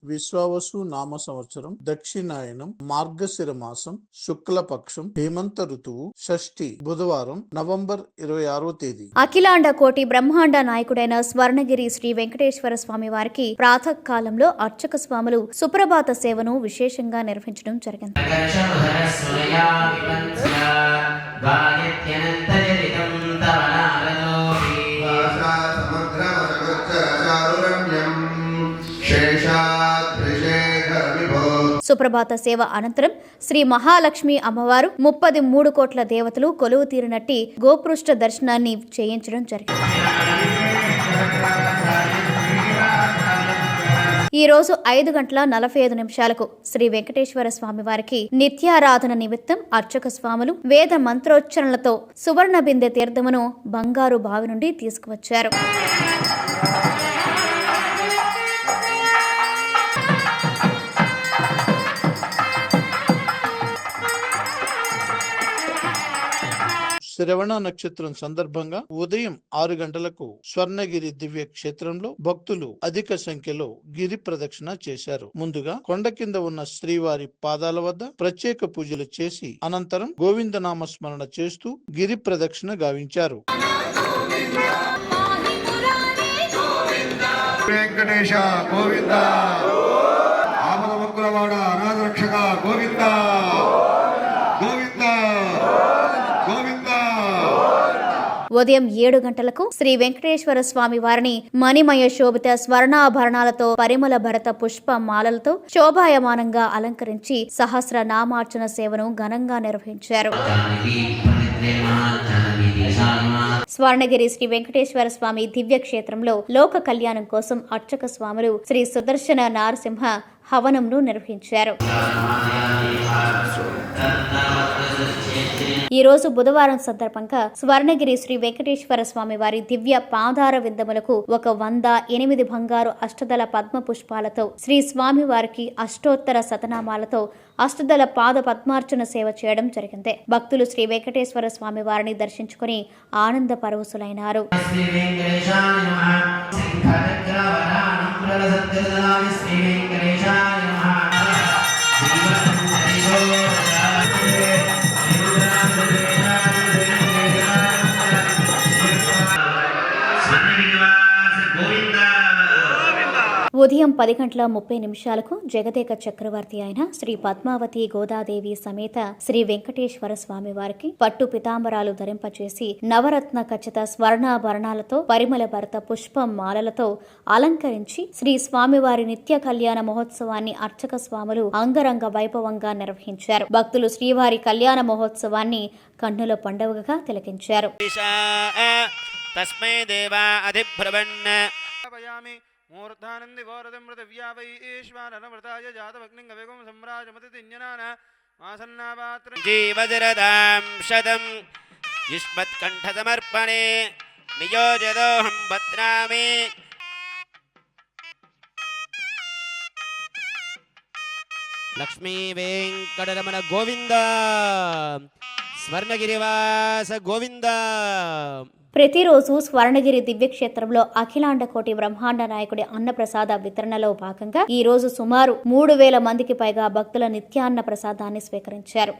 విశ్వావసు నామ సంవత్సరం, దక్షిణాయనం, మార్గశిర మాసం, శుక్లపక్షం, హేమంత ఋతువు, షష్ఠి, బుధవారం, నవంబర్ 26వ తేదీ. అఖిలాండ కోటి బ్రహ్మాండ నాయకుడైన స్వర్ణగిరి శ్రీ వెంకటేశ్వర స్వామి వారికి ప్రాతకాలంలో అర్చక స్వాములు సుప్రభాత సేవను విశేషంగా నిర్వహించడం జరిగింది. సుప్రభాత సేవ అనంతరం శ్రీ మహాలక్ష్మి అమ్మవారు 33 కోట్ల దేవతలు కొలువు తీరినట్టి గోపృష్ఠ దర్శనాన్ని చేయించడం జరిగింది. ఈ రోజు 5:45 శ్రీ వెంకటేశ్వర స్వామి వారికి నిత్యారాధన నిమిత్తం అర్చక స్వాములు వేద మంత్రోచ్చరణలతో సువర్ణ బిందె తీర్థమును బంగారు బావి నుండి తీసుకువచ్చారు. శ్రవణ నక్షత్రం సందర్భంగా ఉదయం 6 గంటలకు స్వర్ణగిరి దివ్య క్షేత్రంలో భక్తులు అధిక సంఖ్యలో గిరి ప్రదక్షిణ చేశారు. ముందుగా కొండ కింద ఉన్న శ్రీవారి పాదాల వద్ద ప్రత్యేక పూజలు చేసి అనంతరం గోవిందనామ స్మరణ చేస్తూ గిరి ప్రదక్షిణ గావించారు. వెంకటేశ గోవింద, ఆపద మొక్కులవాడ అనాథ రక్షక గోవింద గోవింద గోవింద. ఉదయం 7 గంటలకు శ్రీ వెంకటేశ్వర స్వామి వారిని మణిమయ శోభిత స్వర్ణాభరణాలతో పరిమళ భరత పుష్ప మాలలతో శోభాయమానంగా అలంకరించి సహస్ర నామార్చన సేవను ఘనంగా నిర్వహించారు. స్వర్ణగిరి శ్రీ వెంకటేశ్వర స్వామి దివ్య క్షేత్రంలో లోక కళ్యాణం కోసం అర్చక స్వాములు శ్రీ సుదర్శన నారసింహ హవనంను నిర్వహించారు. ఈ రోజు బుధవారం సందర్భంగా స్వర్ణగిరి శ్రీ వెంకటేశ్వర స్వామి వారి దివ్య పాదార విందములకు 108 బంగారు అష్టదళ పద్మ పుష్పాలతో శ్రీ స్వామి వారికి అష్టోత్తర శతనామాలతో అష్టదళ పాద పద్మార్చన సేవ చేయడం జరిగింది. భక్తులు శ్రీ వెంకటేశ్వర స్వామి వారిని దర్శించుకుని ఆనంద పరవశులైనారు. ఉదయం 10:30 జగదేక చక్రవర్తి అయిన శ్రీ పద్మావతి గోదాదేవి సమేత శ్రీ వెంకటేశ్వర స్వామి వారికి పట్టు పితాంబరాలు ధరింపచేసి నవరత్న ఖచ్చిత స్వర్ణాభరణాలతో పరిమళ భరత పుష్పం మాలలతో అలంకరించి శ్రీ స్వామివారి నిత్య కళ్యాణ మహోత్సవాన్ని అర్చక స్వాములు అంగరంగ వైభవంగా నిర్వహించారు. భక్తులు శ్రీవారి కళ్యాణ మహోత్సవాన్ని కన్నుల పండుగగా తిలకించారు. మూర్ధానంది ఘోరదం మృతవ్యా వైశ్వానరమృతాయ జాతవగ్నింగవేగం సంరాజమతిన్యనాన ఆసన్నాపాత్రం జీవజరదాం శతం యుష్మత్కంఠసమర్పణే నియోజదోహం భద్రామి. లక్ష్మీ వెంకటరమణ గోవింద, స్వర్ణగిరివాస గోవింద. ప్రతిరోజు స్వర్ణగిరి దివ్యక్షేత్రంలో అఖిలాండ కోటి బ్రహ్మాండ నాయకుడి అన్నప్రసాద వితరణలో భాగంగా ఈ రోజు సుమారు 3000 మందికి పైగా భక్తుల నిత్యాన్న ప్రసాదాన్ని స్వీకరించారు.